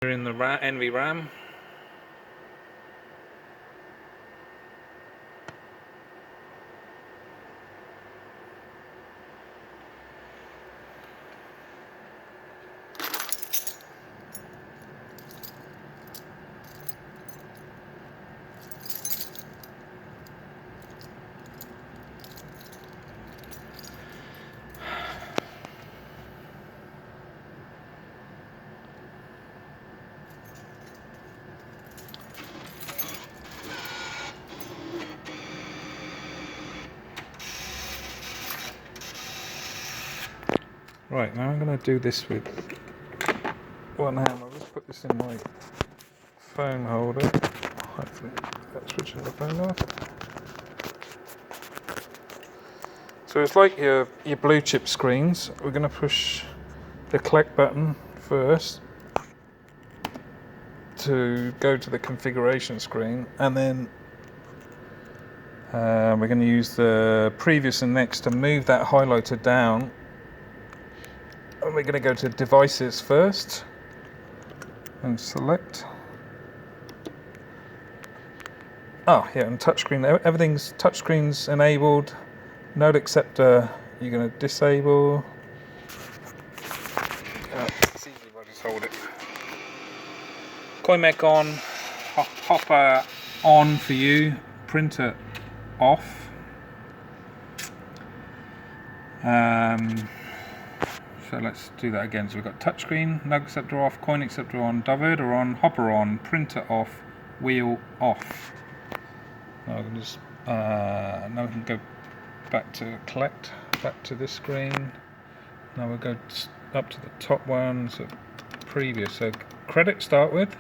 We're in the NVRAM. Right, now I'm going to do this with one hand. I'll just put this in my phone holder. Hopefully that's switching the phone off. So it's like your blue chip screens. We're going to push the collect button first to go to the configuration screen, and then we're going to use the previous and next to move that highlighter down. And we're going to go to devices first and select. And touchscreen. Everything's touchscreens enabled. Node acceptor you're going to disable. It's easy if I just hold it. CoinMech on, hopper on for you, printer off. So let's do that again. So we've got touchscreen, node acceptor off, coin acceptor on, diverter on, hopper on, printer off, wheel off. Now I can just now we can go back to collect, back to this screen. Now we'll go up to the top one, so previous. So credit start with.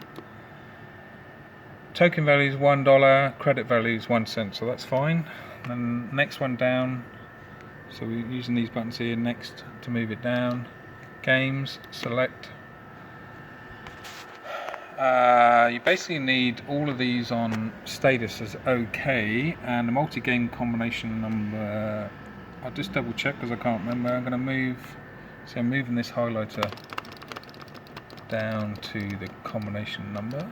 Token value is $1, credit value is 1 cent, so that's fine. And then next one down. So we're using these buttons here, next to move it down. Games, select. You basically need all of these on status as OK, and the multi-game combination number, I'll just double check because I can't remember. I'm going to move, so I'm moving this highlighter down to the combination number.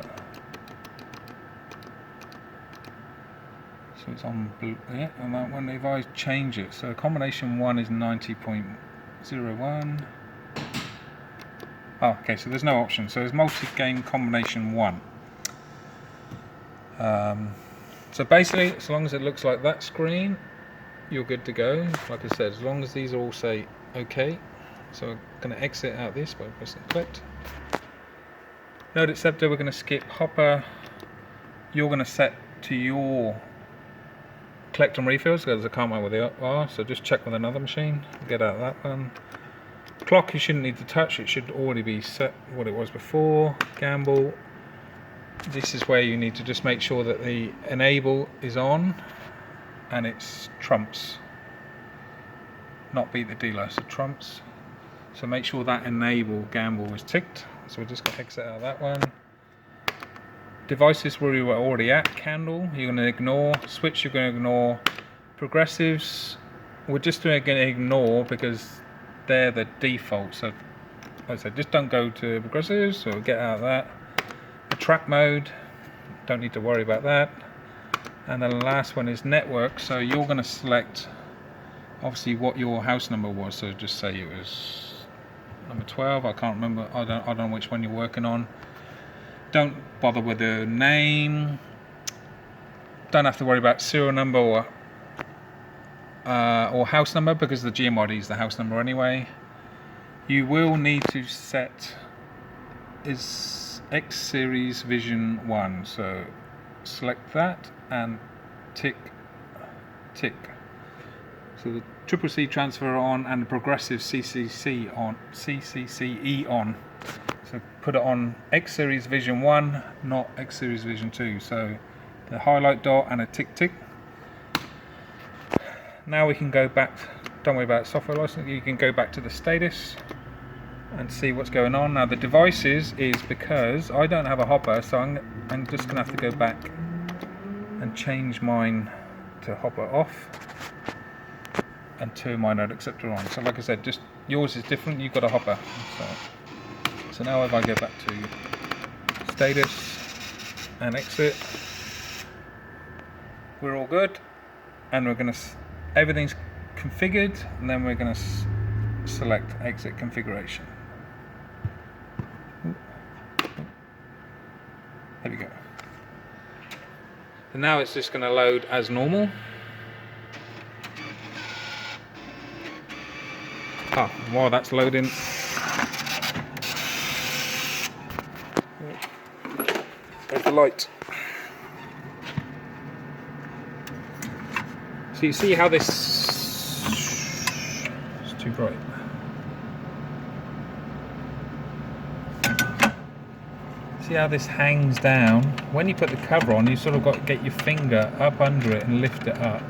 So it's on blue, yeah, and that one, if I change it, so combination 1 is 90.01. Okay, so there's no option, so there's multi-game combination 1. So basically, as long as it looks like that screen, you're good to go. Like I said, as long as these all say OK. So I'm going to exit out this by pressing collect. Node acceptor, we're going to skip hopper. You're going to set to your collect and refills because I can't remember what they are, so just check with another machine, get out of that one. Clock you shouldn't need to touch, it should already be set what it was before. Gamble, this is where you need to just make sure that the enable is on and it's trumps, not beat the dealer, so trumps. So make sure that enable gamble is ticked, so we're just going to exit out of that one. Devices where we were already at, candle, you're going to ignore, switch you're going to ignore, progressives, we're just going to ignore because they're the default, so like I said, just don't go to progressives, so get out of that. The track mode, don't need to worry about that. And the last one is network, so you're going to select obviously what your house number was, so just say it was number 12, I can't remember, I don't know which one you're working on. Don't bother with the name. Don't have to worry about serial number or house number because the GMID is the house number anyway. You will need to set is X Series Vision 1. So select that and tick. So the CCC transfer on and the progressive CCC on, CCCE on. So put it on X Series Vision 1, not X Series Vision 2. So the highlight dot and a tick. Now we can go back, don't worry about software license, you can go back to the status and see what's going on. Now the devices is because I don't have a hopper, so I'm just going to have to go back and change mine to hopper off and turn my node acceptor on. So like I said, just yours is different, you've got a hopper. So now if I go back to status and exit. We're all good, and we're going to, everything's configured, and then we're going to select exit configuration. There we go. And now it's just going to load as normal. Ah, while that's loading, there's the light. So you see how this, it's too bright. See how this hangs down? When you put the cover on, you sort of got to get your finger up under it and lift it up.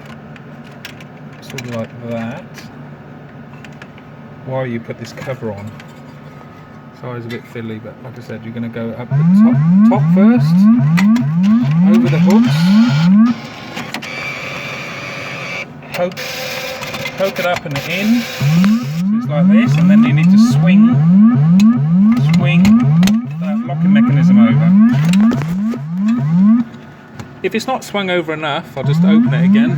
Sort of like that. While you put this cover on. Sorry, it's a bit fiddly, but like I said, you're going to go up the top first, over the hooks, poke it up and in, so it's like this, and then you need to swing that locking mechanism over. If it's not swung over enough, I'll just open it again.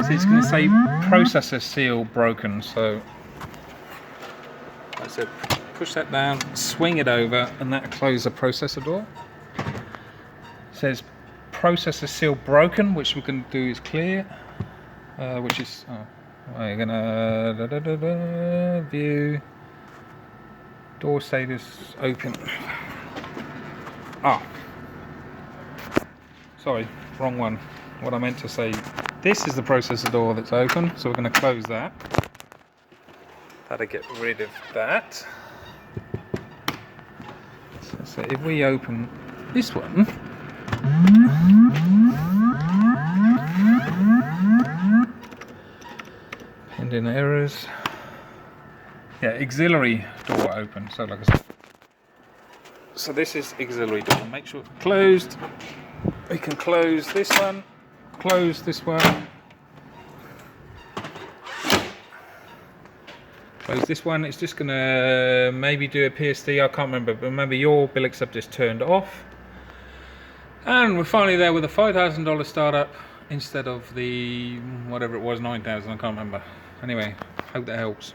So it's going to say processor seal broken, so like I said, push that down, swing it over, and that'll close the processor door. It says processor seal broken, which we can do is clear, which is, we're gonna view, door status open. Sorry, wrong one. What I meant to say, this is the processor door that's open, so we're going to close that. That'll get rid of that. So if we open this one, pending errors. Yeah, auxiliary door open. So like I said, so this is auxiliary door. Make sure it's closed. We can close this one. Close this one. Close this one. It's just gonna maybe do a PSD. I can't remember, but remember your bill accept just turned off. And we're finally there with a $5,000 startup instead of the whatever it was, 9,000. I can't remember. Anyway, hope that helps.